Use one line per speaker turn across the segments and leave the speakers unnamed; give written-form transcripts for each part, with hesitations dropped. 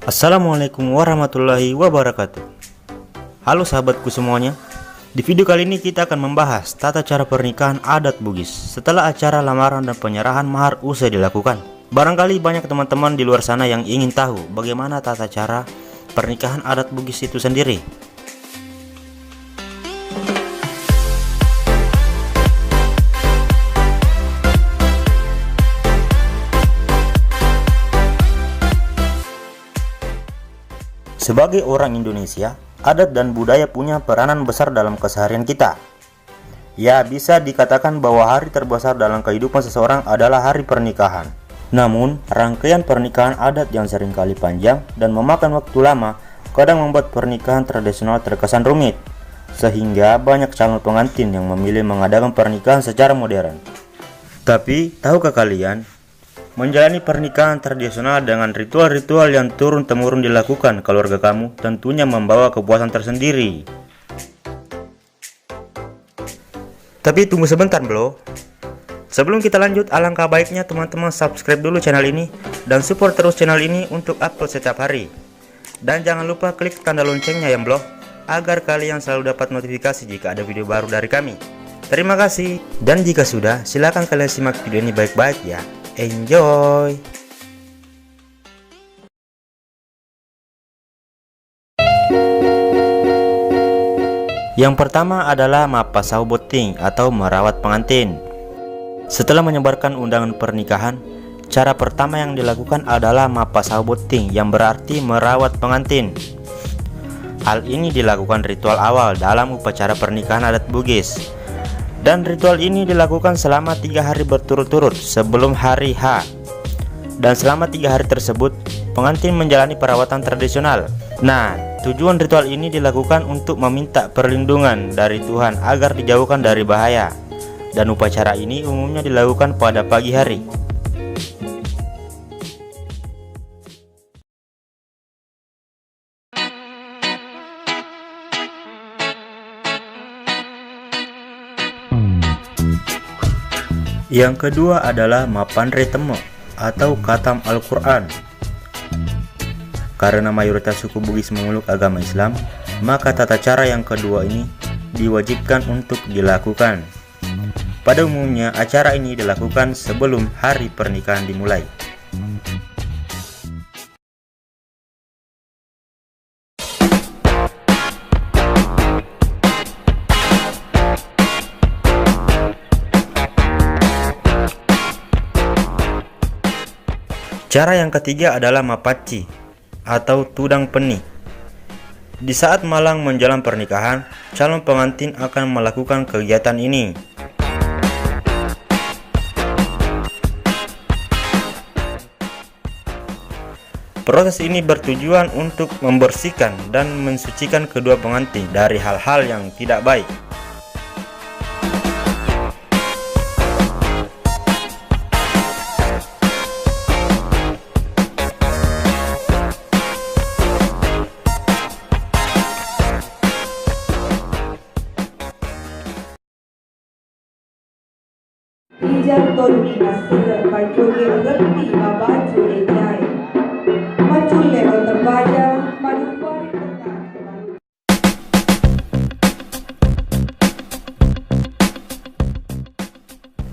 Assalamualaikum warahmatullahi wabarakatuh. Halo sahabatku semuanya. Di video kali ini kita akan membahas tata cara pernikahan adat Bugis setelah acara lamaran dan penyerahan mahar usai dilakukan. Barangkali banyak teman-teman di luar sana yang ingin tahu bagaimana tata cara pernikahan adat Bugis itu sendiri. Sebagai orang Indonesia, adat dan budaya punya peranan besar dalam keseharian kita. Ya, bisa dikatakan bahwa hari terbesar dalam kehidupan seseorang adalah hari pernikahan. Namun, rangkaian pernikahan adat yang seringkali panjang dan memakan waktu lama kadang membuat pernikahan tradisional terkesan rumit, sehingga banyak calon pengantin yang memilih mengadakan pernikahan secara modern. Tapi, tahukah kalian, menjalani pernikahan tradisional dengan ritual-ritual yang turun-temurun dilakukan keluarga kamu tentunya membawa kepuasan tersendiri. Tapi tunggu sebentar bro. Sebelum kita lanjut, alangkah baiknya teman-teman subscribe dulu channel ini dan support terus channel ini untuk upload setiap hari. Dan jangan lupa klik tanda loncengnya ya bro, agar kalian selalu dapat notifikasi jika ada video baru dari kami. Terima kasih. Dan jika sudah, silakan kalian simak video ini baik-baik ya. Enjoy. Yang pertama adalah mapasauboting atau merawat pengantin. Setelah menyebarkan undangan pernikahan, cara pertama yang dilakukan adalah mapasauboting, yang berarti merawat pengantin. Hal ini dilakukan ritual awal dalam upacara pernikahan adat Bugis. Dan ritual ini dilakukan selama 3 hari berturut-turut sebelum hari H. Dan selama 3 hari tersebut, pengantin menjalani perawatan tradisional. Nah, tujuan ritual ini dilakukan untuk meminta perlindungan dari Tuhan agar dijauhkan dari bahaya. Dan upacara ini umumnya dilakukan pada pagi hari. Yang kedua adalah mapandre temo atau khatam Al-Quran. Karena mayoritas suku Bugis memeluk agama Islam, maka tata cara yang kedua ini diwajibkan untuk dilakukan. Pada umumnya acara ini dilakukan sebelum hari pernikahan dimulai. Cara yang ketiga adalah mapaci atau tudang peni. Di saat malam menjelang pernikahan, calon pengantin akan melakukan kegiatan ini. Proses ini bertujuan untuk membersihkan dan mensucikan kedua pengantin dari hal-hal yang tidak baik.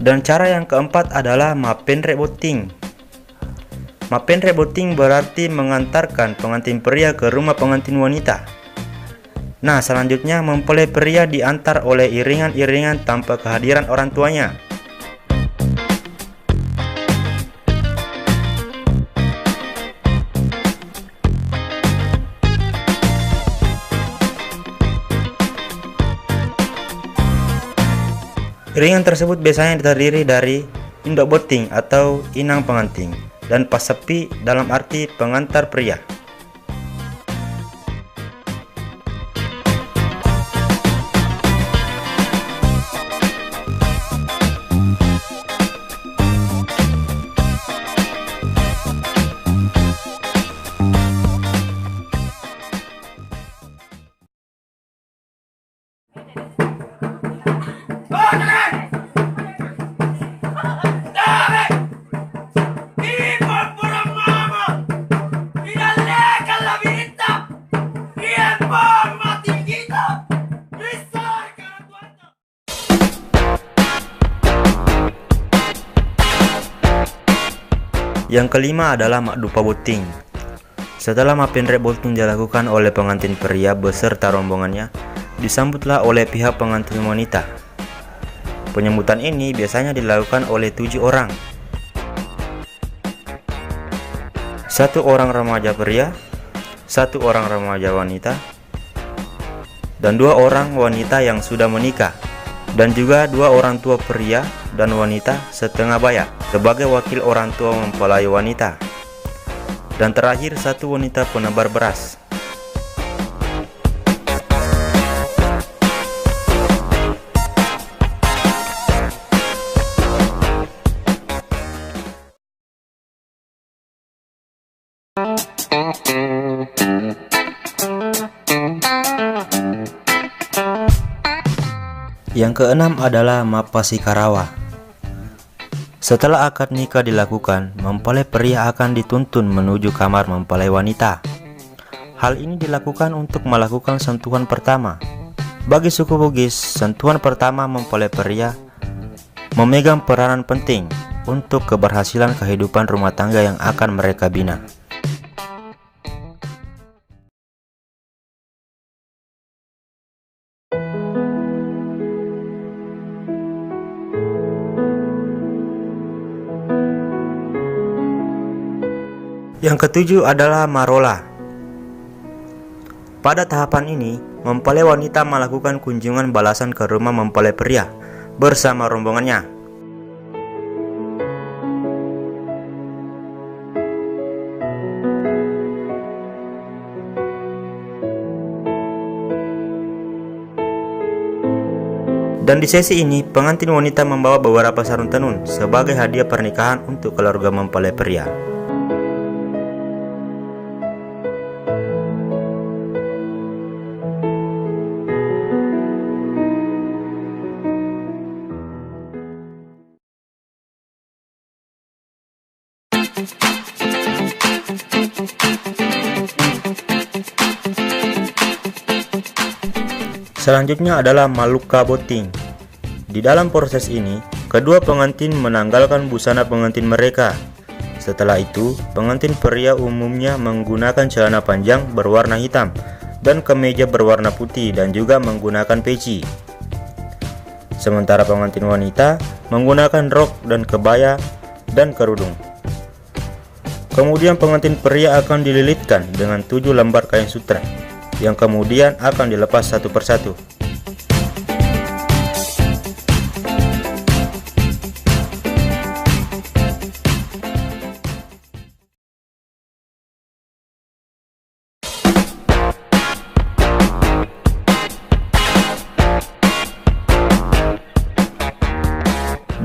Dan cara yang keempat adalah mapenre boting. Mapenre boting berarti mengantarkan pengantin pria ke rumah pengantin wanita. Nah, selanjutnya mempelai pria diantar oleh iringan-iringan tanpa kehadiran orang tuanya. Iringan tersebut biasanya terdiri dari indok boting atau inang pengantin dan pasepi dalam arti pengantar pria. Yang kelima adalah Makdupa Boting. Setelah Mapendrek Boting dilakukan oleh pengantin pria beserta rombongannya, disambutlah oleh pihak pengantin wanita. Penyambutan ini biasanya dilakukan oleh 7 orang. 1 orang remaja pria, 1 orang remaja wanita, dan 2 orang wanita yang sudah menikah, dan juga 2 orang tua pria dan wanita setengah baya sebagai wakil orang tua mempelai wanita. Dan terakhir 1 wanita penebar beras. Yang keenam adalah Mapasikarawa. Setelah akad nikah dilakukan, mempelai pria akan dituntun menuju kamar mempelai wanita. Hal ini dilakukan untuk melakukan sentuhan pertama. Bagi suku Bugis, sentuhan pertama mempelai pria memegang peranan penting untuk keberhasilan kehidupan rumah tangga yang akan mereka bina. Yang ketujuh adalah Marola. Pada tahapan ini, mempelai wanita melakukan kunjungan balasan ke rumah mempelai pria bersama rombongannya. Dan di sesi ini, pengantin wanita membawa beberapa sarung tenun sebagai hadiah pernikahan untuk keluarga mempelai pria. Selanjutnya adalah Maluka Boting. Di dalam proses ini, kedua pengantin menanggalkan busana pengantin mereka. Setelah itu, pengantin pria umumnya menggunakan celana panjang berwarna hitam dan kemeja berwarna putih dan juga menggunakan peci. Sementara pengantin wanita menggunakan rok dan kebaya dan kerudung. Kemudian pengantin pria akan dililitkan dengan 7 lembar kain sutra yang kemudian akan dilepas satu persatu.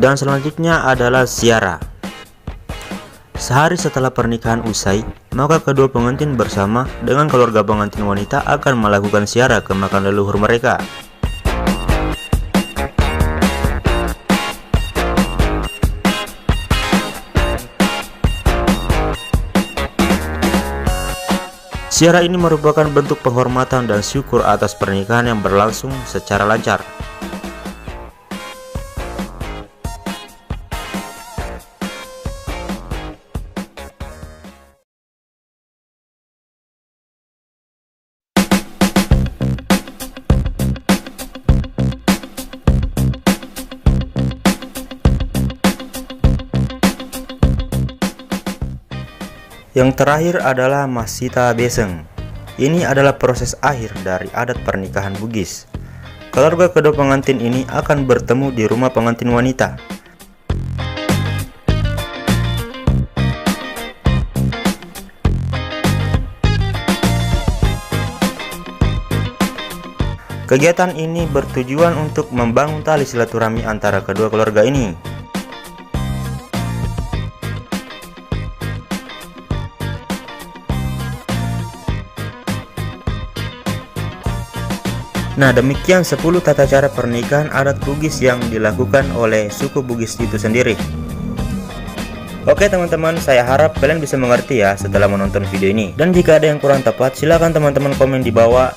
Dan selanjutnya adalah ziarah. Sehari setelah pernikahan usai, maka kedua pengantin bersama dengan keluarga pengantin wanita akan melakukan ziarah ke makam leluhur mereka. Ziarah ini merupakan bentuk penghormatan dan syukur atas pernikahan yang berlangsung secara lancar. Yang terakhir adalah Masita Beseng. Ini adalah proses akhir dari adat pernikahan Bugis. Keluarga kedua pengantin ini akan bertemu di rumah pengantin wanita. Kegiatan ini bertujuan untuk membangun tali silaturahmi antara kedua keluarga ini. Nah, demikian 10 tata cara pernikahan adat Bugis yang dilakukan oleh suku Bugis itu sendiri. Oke teman-teman, saya harap kalian bisa mengerti ya setelah menonton video ini. Dan jika ada yang kurang tepat, silakan teman-teman komen di bawah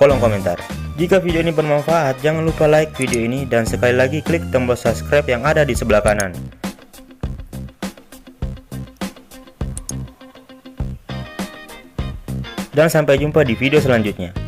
kolom komentar. Jika video ini bermanfaat, jangan lupa like video ini dan sekali lagi klik tombol subscribe yang ada di sebelah kanan. dan sampai jumpa di video selanjutnya.